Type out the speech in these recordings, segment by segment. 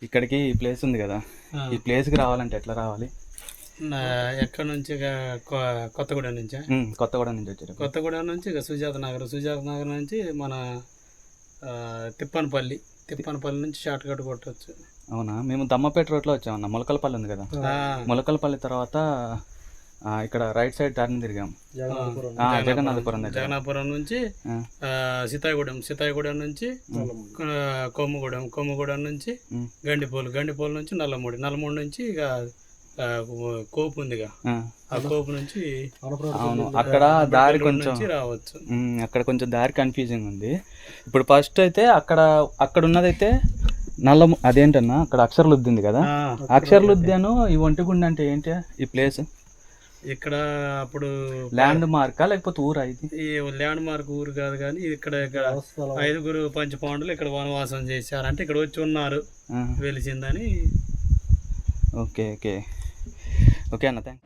ఇక్కడికి ఈ ప్లేస్ ఉంది కదా, ఈ ప్లేస్కి రావాలంటే ఎట్లా రావాలి? ఎక్కడ నుంచి కొత్తగూడెం నుంచా? కొత్తగూడెం నుంచి వచ్చారు. కొత్తగూడెం నుంచి ఇక సుజాత నగర్ నుంచి మన తిప్పనపల్లి నుంచి షార్ట్ కట్ కొట్టవచ్చు. అవునా? మేము దమ్మపేట రోడ్లో వచ్చామన్నా. మొలకలపల్లి ఉంది కదా, మొలకలపల్లి తర్వాత ఇక్కడ రైట్ సైడ్ టర్న్ తిరిగాం. జగన్నాథపురం నుంచి సీతాయగూడెం నుంచి కొమ్ముగూడెం నుంచి గండిపోలు నుంచి నల్లమూడి నుంచి ఇక కోపు ఉంది, ఆ కోపు నుంచి అక్కడ దారి కొంచెం రావచ్చు. అక్కడ కొంచెం దారి కన్ఫ్యూజింగ్ ఉంది. ఇప్పుడు ఫస్ట్ అయితే అక్కడ ఉన్నదైతే అదేంటన్నా అక్కడ అక్షరలుద్ది ఉంది కదా, అక్షరలుద్దాను ఈ ఒంటిగుండ అంటే ఏంటి ఈ ప్లేస్? ఇక్కడ అప్పుడు ల్యాండ్ మార్కా లేకపోతే ఊరా? ఇది ల్యాండ్ మార్క్ ఊరు కాదు, కానీ ఇక్కడ 5 పంచపాండులు ఇక్కడ వనవాసం చేశారు, అంటే ఇక్కడ వచ్చి ఉన్నారు, వెలిసిందని. ఓకే ఓకే ఓకే అన్న, థ్యాంక్.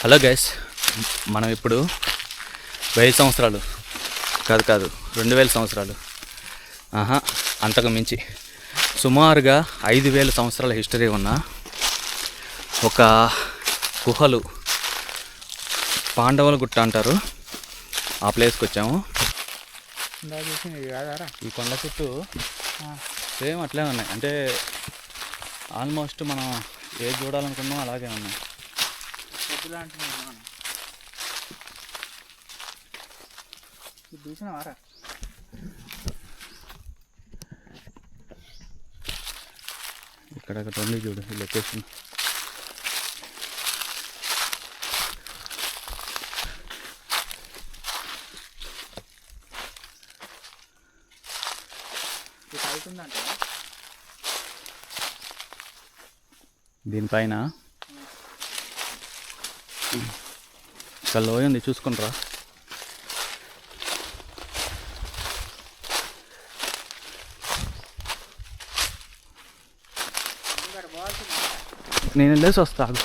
హలో గైస్, మనం ఇప్పుడు 1000 సంవత్సరాలు కాదు 2000 సంవత్సరాలు అంతకు మించి సుమారుగా 5000 సంవత్సరాల హిస్టరీ ఉన్న ఒక గుహలు, పాండవుల గుట్ట అంటారు, ఆ ప్లేస్కి వచ్చాము. ఈ కొండ చుట్టూ సేమ్ అట్లే ఉన్నాయి, అంటే ఆల్మోస్ట్ మనం ఏది చూడాలనుకున్నాం అలాగే ఉన్నాయి. ఇక్కడ ఒకటి ఉంది చూడు, ఈ లొకేషన్. దీనిపైన ఇక్కడ లోయ ఉంది, చూసుకుంటారా? నేను వెళ్ళేసి వస్తాను.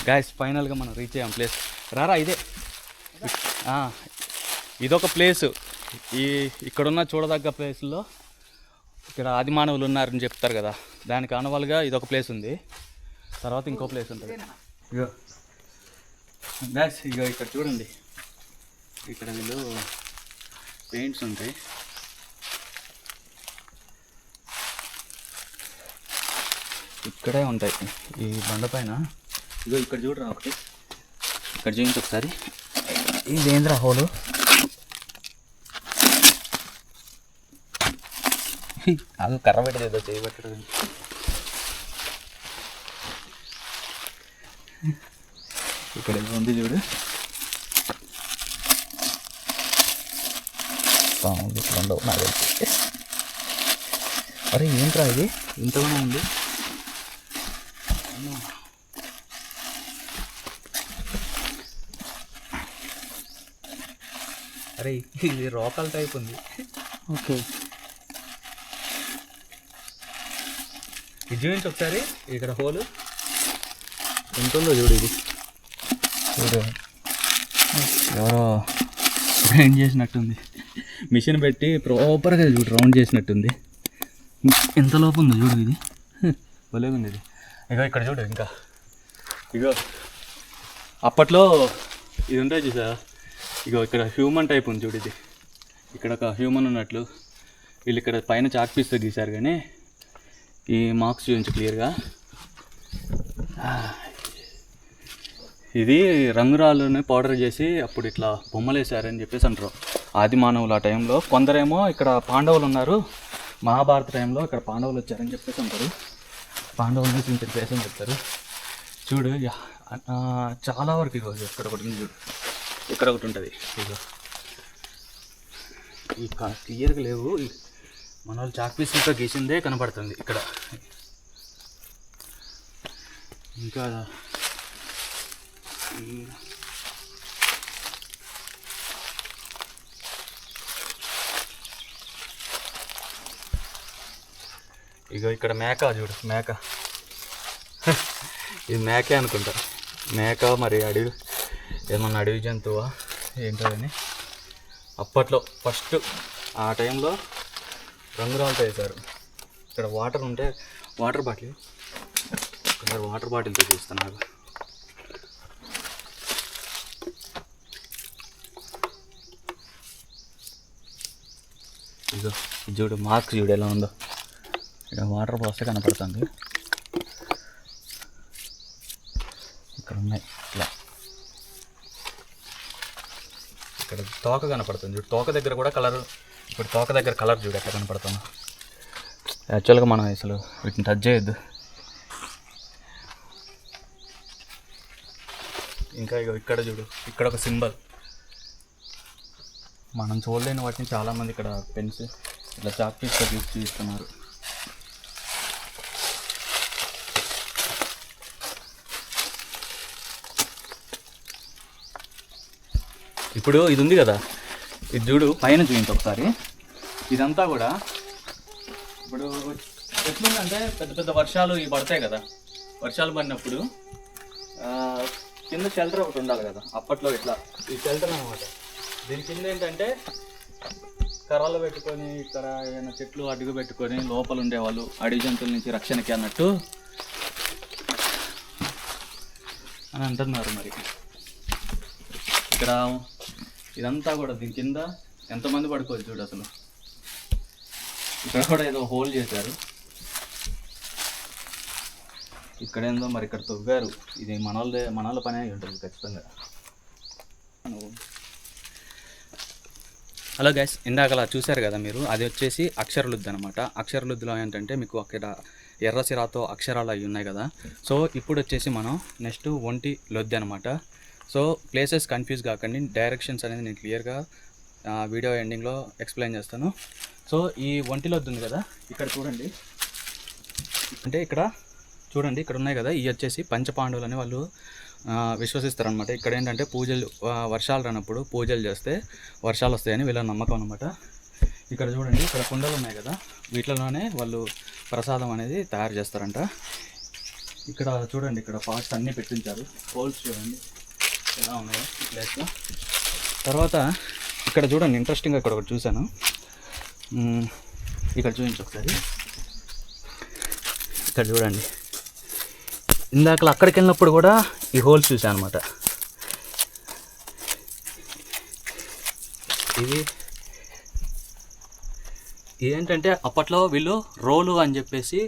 గాయస్, ఫైనల్గా మనం రీచ్ అయ్యాం ప్లేస్. రారా, ఇదొక ప్లేసు. ఇక్కడున్న చూడదగ్గ ప్లేస్లో ఇక్కడ ఆది మానవులు ఉన్నారని చెప్తారు కదా, దానికి ఆనవాలుగా ఇదొక ప్లేస్ ఉంది. తర్వాత ఇంకో ప్లేస్ ఉంటుంది. ఇగో గాయస్, ఇక్కడ చూడండి, ఇక్కడ వీళ్ళు పెయింట్స్ ఉంటాయి. ఇక్కడే ఉంటాయి ఈ బండ పైన. ఇగో ఇక్కడ చూడరా ఒకటి, ఇక్కడ చూపించి ఒకసారి. ఇది ఏంద్రా హోలు? అది కర్ర పెట్టేది, ఏదో చేయబెట్టడం. ఇక్కడ ఏదో ఉంది చూడు, ఉండవు నాకు. అరే ఏంట్రా ఇది ఇంతగానే ఉంది? అరే ఇది రోకల్ టైప్ ఉంది. ఓకే, ఇది చూపించి ఒకసారి. ఇక్కడ హోలు ఎంత ఉందో చూడు. ఇది చూడు, ఎవరో గ్రైండ్ చేసినట్టుంది, మిషన్ పెట్టి ప్రాపర్గా చూడు రౌండ్ చేసినట్టుంది. ఎంత లోపు ఉందో చూడు, ఇది భలేగా ఉంది. ఇది ఇగో ఇక్కడ చూడు, ఇంకా ఇగో అప్పట్లో ఇది ఉంటాయి చూసా. ఇగో ఇక్కడ హ్యూమన్ టైప్ ఉంది చూడు, ఇది ఇక్కడ ఒక హ్యూమన్ ఉన్నట్లు. వీళ్ళు ఇక్కడ పైన చాక్ పీస్తో గీశారు, కానీ ఈ మార్క్స్ చూపించు క్లియర్గా. ఇది రంగురాళ్ళని పౌడర్ చేసి అప్పుడు ఇట్లా బొమ్మలు వేసారని చెప్పేసి అంటారు ఆది మానవులు ఆ టైంలో. కొందరేమో ఇక్కడ పాండవులు ఉన్నారు, మహాభారత టైంలో ఇక్కడ పాండవులు వచ్చారని చెప్పేసి అంటారు. పాండవులు చూపించిన ప్లేస్ అని చెప్తారు. చూడు చాలా వరకు ఇగో ఇక్కడ ఒకటి ఉంది చూడు, ఇక్కడ ఒకటి ఉంటుంది. ఇగో ఈ క్లియర్గా లేవు, మన వాళ్ళు చాక్ పీస్తో గీసిందే కనపడుతుంది ఇక్కడ. ఇంకా ఇగో ఇక్కడ మేక చూడు, మేక ఇది మేకే అనుకుంటా, మేక మరి అడవి ఏమన్నా అడవి జంతువా ఏంటో అని. అప్పట్లో ఫస్ట్ ఆ టైంలో రంగురాలతో వేశారు. ఇక్కడ వాటర్ ఉంటే వాటర్ బాటిల్, ఒకసారి వాటర్ బాటిల్తో చూస్తున్నారు. ఇదో చూడు మార్క్ చూడు ఎలా ఉందో. ఇక్కడ వాటర్ పోస్తే కనపడుతుంది. ఇక్కడ ఉన్నాయి ఇట్లా. ఇక్కడ తోక కనపడుతుంది చూడు, తోక దగ్గర కూడా కలర్. ఇప్పుడు తోక దగ్గర కలర్ చూడు ఎట్లా కనపడుతుంది. యాక్చువల్గా మనం అసలు వీటిని టచ్ చేయొద్దు. ఇంకా ఇక ఇక్కడ చూడు, ఇక్కడ ఒక సింబల్. మనం చూడలేని వాటిని చాలామంది ఇక్కడ పెన్స్ ఇట్లా చాక్ పీస్తో చూస్తున్నారు. ఇప్పుడు ఇది ఉంది కదా, ఇది చూడు పైన చూపించు ఒకసారి. ఇదంతా కూడా ఇప్పుడు ఎట్లుందంటే పెద్ద పెద్ద వర్షాలు ఇవి పడతాయి కదా, వర్షాలు పడినప్పుడు కింద షెల్టర్ ఒకటి ఉండాలి కదా. అప్పట్లో ఇట్లా ఈ షెల్టర్ అనమాట. దీని కింద ఏంటంటే కర్రలు పెట్టుకొని ఇక్కడ ఏమైనా చెట్లు అడుగు పెట్టుకొని లోపల ఉండేవాళ్ళు అడవి జంతువుల నుంచి రక్షణకి అన్నట్టు అని అంటున్నారు. మరి ఇక్కడ ఇదంతా కూడా దీని కింద ఎంతమంది పడుకోవచ్చు చూడు అసలు. ఇక్కడ కూడా ఏదో హోల్ చేశారు. ఇక్కడ ఏందో మరి ఇక్కడ తవ్వారు. ఇది మనోళ్ళ పని అయి ఉంటుంది ఖచ్చితంగా. హలో గైస్, ఇందాక అలా చూశారు కదా మీరు, అది వచ్చేసి అక్షరలుద్ది అనమాట. అక్షరలుద్దిలో ఏంటంటే మీకు అక్కడ ఎర్రసిరాతో అక్షరాలు అవి ఉన్నాయి కదా. సో ఇప్పుడు వచ్చేసి మనం నెక్స్ట్ ఒంటి లొద్ది అనమాట. సో ప్లేసెస్ కన్ఫ్యూజ్ కాకండి, డైరెక్షన్స్ అనేది నేను క్లియర్గా వీడియో ఎండింగ్లో ఎక్స్ప్లెయిన్ చేస్తాను. సో ఈ ఒంటి లొద్ది ఉంది కదా, ఇక్కడ చూడండి. అంటే ఇక్కడ చూడండి, ఇక్కడ ఉన్నాయి కదా, ఇవి వచ్చేసి పంచపాండవులు అని వాళ్ళు విశ్వసిస్తారనమాట. ఇక్కడ ఏంటంటే పూజలు, వర్షాలు రానప్పుడు పూజలు చేస్తే వర్షాలు వస్తాయని వీళ్ళ నమ్మకం అనమాట. ఇక్కడ చూడండి, ఇక్కడ కుండలు ఉన్నాయి కదా, వీటిలోనే వాళ్ళు ప్రసాదం అనేది తయారు చేస్తారంట. ఇక్కడ చూడండి, ఇక్కడ పార్ట్స్ అన్నీ పెట్టించారు. హోల్స్ చూడండి ఎలా ఉన్నాయో ఈ ప్లేస్లో. తర్వాత ఇక్కడ చూడండి, ఇంట్రెస్టింగ్గా ఇక్కడ ఒకటి చూశాను. ఇక్కడ చూపించు ఒకసారి. ఇక్కడ చూడండి, ఇందాక అక్కడికి వెళ్ళినప్పుడు కూడా ఈ హోల్స్ చూసాను అనమాట. ఇది ఏంటంటే అప్పట్లో వీళ్ళు రోలు అని చెప్పేసి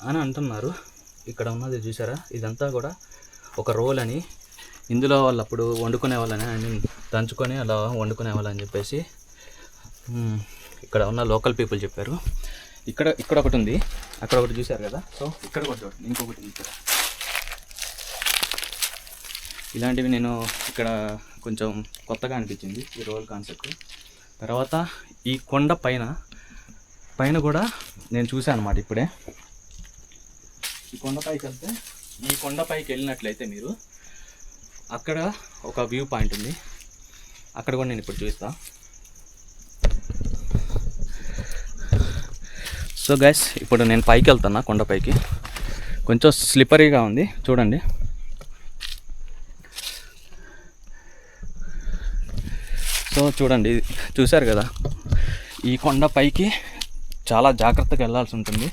అని అంటున్నారు. ఇక్కడ ఉన్నది చూసారా, ఇదంతా కూడా ఒక రోల్ అని. ఇందులో వాళ్ళు అప్పుడు వండుకునే వాళ్ళని, ఐ మీన్ దంచుకొని అలా వండుకునే వాళ్ళని చెప్పేసి ఇక్కడ ఉన్న లోకల్ పీపుల్ చెప్పారు. ఇక్కడ ఒకటి ఉంది, అక్కడ ఒకటి చూశారు కదా. సో ఇక్కడ ఒకటి చూడండి, ఇంకొకటి ఇక్కడ. ఇలాంటివి నేను ఇక్కడ కొంచెం కొత్తగా అనిపించింది ఈ రోల్ కాన్సెప్ట్. తర్వాత ఈ కొండ పైన కూడా నేను చూశాను అన్నమాట ఇప్పుడే. ఈ కొండపైకి వెళ్ళినట్లయితే మీరు అక్కడ ఒక వ్యూ పాయింట్ ఉంది, అక్కడ కూడా నేను ఇప్పుడు చూస్తాను. సో గైస్, ఇప్పుడు నేను పైకి వెళ్తున్నా, కొండపైకి. కొంచెం స్లిప్పరీగా ఉంది చూడండి. సో చూడండి, చూశారు కదా, ఈ కొండపైకి చాలా జాగ్రత్తగా వెళ్ళాల్సి ఉంటుంది.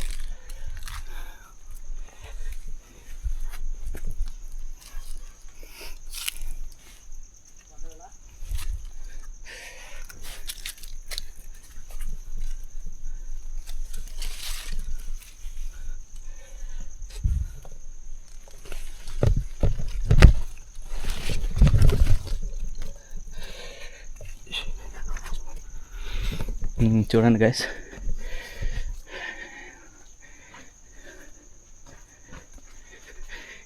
చూడండి గైస్,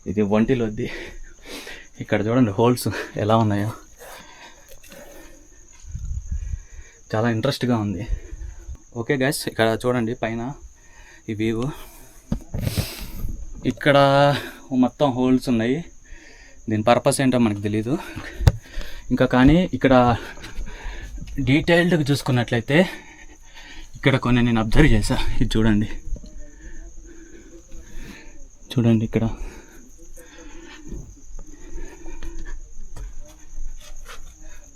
ఇది ఒంటి లొద్ది. ఇక్కడ చూడండి హోల్స్ ఎలా ఉన్నాయో, చాలా ఇంట్రెస్ట్గా ఉంది. ఓకే గైస్, ఇక్కడ చూడండి పైన ఈ వ్యూ. ఇక్కడ మొత్తం హోల్స్ ఉన్నాయి, దీని పర్పస్ ఏంటో మనకు తెలీదు ఇంకా. కానీ ఇక్కడ డీటెయిల్డ్గా చూసుకున్నట్లయితే ఇక్కడ కొన్ని నేను అబ్జర్వ్ చేశా. ఇది చూడండి ఇక్కడ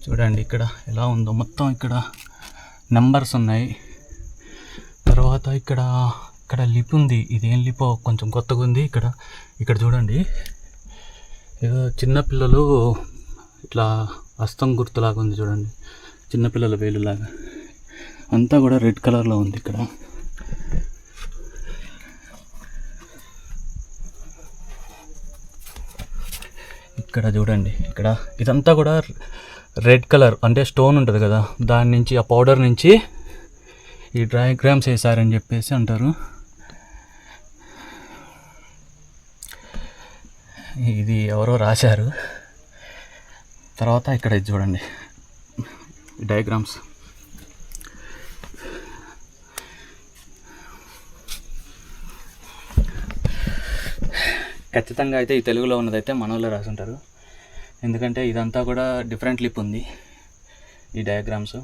చూడండి ఇక్కడ ఎలా ఉందో మొత్తం ఇక్కడ నెంబర్స్ ఉన్నాయి. తర్వాత ఇక్కడ ఇక్కడ లిప్ ఉంది. ఇదేం లిపో కొంచెం కొత్తగా ఉంది. ఇక్కడ చూడండి ఏదో చిన్నపిల్లలు ఇట్లా హస్తం గుర్తులాగా ఉంది చూడండి, చిన్నపిల్లల వేలులాగా. అంతా కూడా రెడ్ కలర్లో ఉంది. ఇక్కడ చూడండి ఇక్కడ ఇదంతా కూడా రెడ్ కలర్, అంటే స్టోన్ ఉంటుంది కదా, దాని నుంచి ఆ పౌడర్ నుంచి ఈ డయాగ్రామ్స్ వేసారని చెప్పేసి అంటారు. ఇది ఎవరో రాశారు. తర్వాత ఇక్కడ ఇది చూడండి డయాగ్రామ్స్. ఖచ్చితంగా అయితే ఈ తెలుగులో ఉన్నదైతే మన వాళ్ళు రాసి ఉంటారు, ఎందుకంటే ఇదంతా కూడా డిఫరెంట్ లిప్ ఉంది ఈ డయాగ్రామ్స్.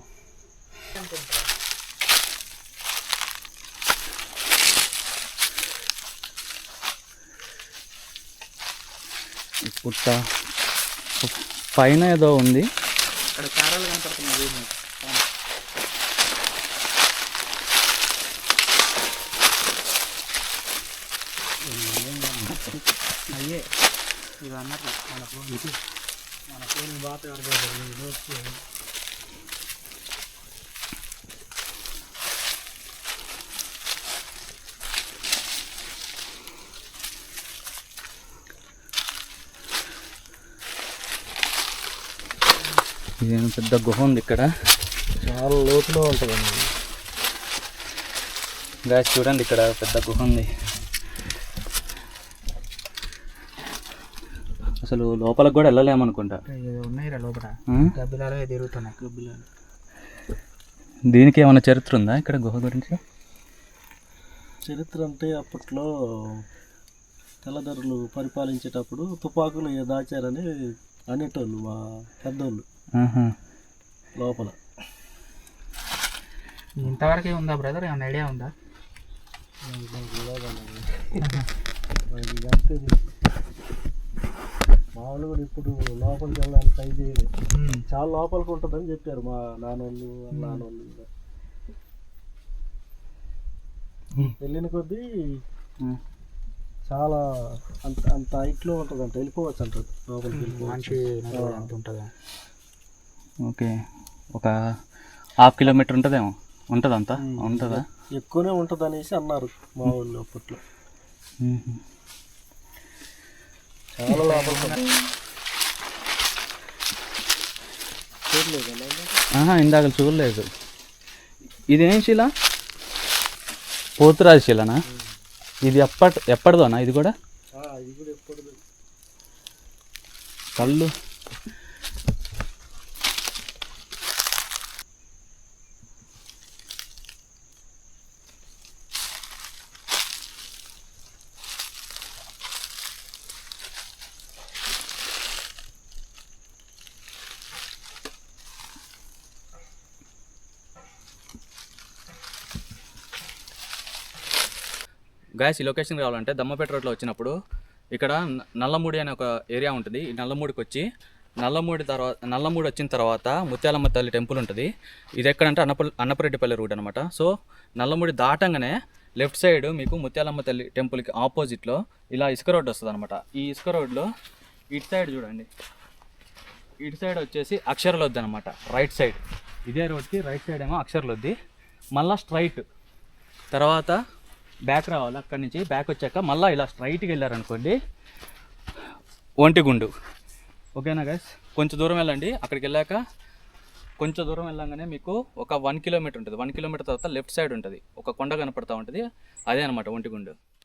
పుట్ట పైన ఏదో ఉంది, ఇక్కడ చారాలు కనపడుతున్నాయి. అయ్యే ఇది అన్నట్లు మన ఫోన్ బాగా ఇదేమో పెద్ద గుహ ఉంది ఇక్కడ, చాలా లోతులో ఉంటుందండి. గాయస్ చూడండి ఇక్కడ పెద్ద గుహ ఉంది. అసలు లోపలికి కూడా వెళ్ళలేమనుకుంటా. ఉన్నాయిరా లోపల గబ్బిలాలు తిరుగుతున్నాయి. గబ్బిలాలు దీనికి ఏమైనా చరిత్ర ఉందా ఇక్కడ గుహ గురించి? చరిత్ర అంటే అప్పట్లో తెల్లదొరలు పరిపాలించేటప్పుడు తుపాకులు దాచారని అనేటోళ్ళు మా పెద్దోళ్ళు. లోపల ఇంతవరకే ఉందా బ్రదర్? ఏమన్నా ఐడియా ఉందా? మామూలు కూడా ఇప్పుడు లోపలికి వెళ్ళడానికి ట్రై చేయలేదు, చాలా లోపలికి ఉంటుందని చెప్పారు మా నాన్నోళ్ళు నాన్నోళ్ళు. వెళ్ళిన కొద్దీ చాలా అంత హైట్లో ఉంటుందంట, వెళ్ళిపోవచ్చు అంటారు లోపలికి. మంచి ఉంటుందా? ఓకే, ఒక 1/2 కిలోమీటర్ ఉంటుందేమో, ఉంటుందంతా ఉంటుందా? ఎక్కువనే ఉంటుంది అనేసి అన్నారు మా వాళ్ళు అప్పట్లో. చాలా లోపల చూడలేదు, ఇందాక చూడలేదు. ఇదేం శిల? పోతురాజు శిలనా? ఇది ఎప్పటిదోనా? ఇది కూడా ఎప్పటిది కళ్ళు. గాయస్ ఈ లొకేషన్కి రావాలంటే దమ్మపేట రోడ్లో వచ్చినప్పుడు ఇక్కడ నల్లమూడి అనే ఒక ఏరియా ఉంటుంది. ఈ నల్లమూడికి వచ్చి నల్లమూడి వచ్చిన తర్వాత ముత్యాలమ్మ తల్లి టెంపుల్ ఉంటుంది. ఇది ఎక్కడంటే అన్నపరెడ్డిపల్లి రూట్ అనమాట. సో నల్లమూడి దాటంగానే లెఫ్ట్ సైడ్ మీకు ముత్యాలమ్మ తల్లి టెంపుల్కి ఆపోజిట్లో ఇలా ఇసుక రోడ్డు వస్తుంది అనమాట. ఈ ఇసుక రోడ్లో ఇటు సైడ్ చూడండి, ఇటు సైడ్ వచ్చేసి అక్షరలొద్ది అనమాట. రైట్ సైడ్ ఇదే రోడ్కి రైట్ సైడ్ ఏమో అక్షరలొద్ది. మళ్ళీ స్ట్రైట్ తర్వాత బ్యాక్ రావాలి. అక్కడి నుంచి బ్యాక్ వచ్చాక మళ్ళీ ఇలా స్ట్రైట్కి వెళ్ళారనుకోండి ఒంటిగుండు. ఓకేనా గైస్? కొంచెం దూరం వెళ్ళండి. అక్కడికి వెళ్ళాక కొంచెం దూరం వెళ్ళంగానే మీకు ఒక 1 కిలోమీటర్ ఉంటుంది. 1 కిలోమీటర్ తర్వాత లెఫ్ట్ సైడ్ ఉంటుంది, ఒక కొండ కనపడుతూ ఉంటుంది. అదే అనమాట ఒంటిగుండు.